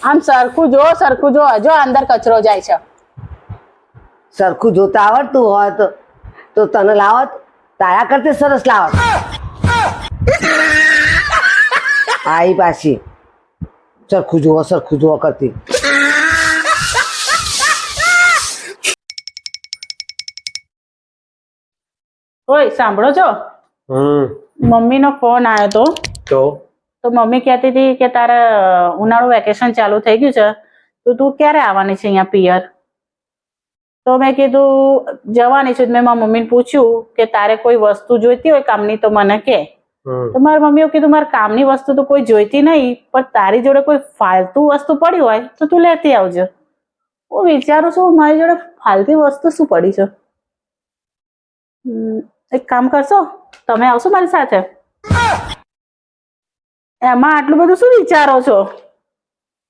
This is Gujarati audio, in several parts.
આમ સરખું જો જો અંદર કચરો જાય છે. સરખું જોતા આવડતું હોત તો તને લાવત, તારા કરતે સરસ લાવત. આઈ પાછી સરખું જુઓ કરતી. ઓય સાંભળો છો, મમ્મીનો ફોન આવ્યો તો મમ્મી કહેતી હતી કે તારે ઉનાળુ વેકેશન ચાલુ થઈ ગયું છે તો તું ક્યારે આવવાની છે અહીંયા પિયર? તો મેં કીધું જવાની છું. મેં મારા મમ્મીને પૂછ્યું કે તારે કોઈ વસ્તુ જોઈતી હોય કામની તો મને કે. તો મારી મમ્મીએ કીધું મારે કામની વસ્તુ તો કોઈ જોઈતી નહીં, પણ તારી જોડે કોઈ ફાલતુ વસ્તુ પડી હોય તો તું લેતી આવજો. હું વિચારું છું મારી જોડે ફાલતુ વસ્તુ શું પડી છે. એક કામ કરશો, તમે આવશો મારી સાથે? એમાં આટલું બધું શું વિચારો છો?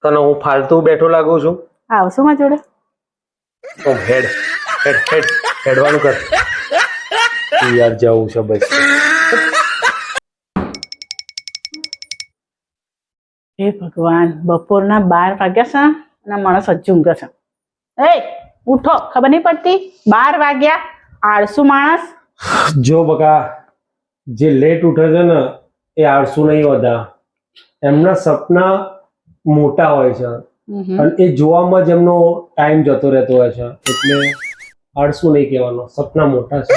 તને હું ફાલતુ બેઠો લાગુ છું? આવશો મારી જોડે? તો હેડવાનું કર યાર, જવું છે બસ. હે ભગવાન, બપોરના 12 વાગ્યા છે અને માણસ હજુ ઊંઘે છે. એ ઉઠો, ખબર નહીં પડતી? 12 વાગ્યા, આળસુ માણસ. જો બકા, જે લેટ ઉઠે છે ને એ આળસુ નહીં હોતા, એમના સપના મોટા હોય છે અને એ જોવામાં જ એમનો ટાઈમ જતો રહેતો હોય છે. એટલે આળસુ નહીં કહેવાનો, સપના મોટા છે.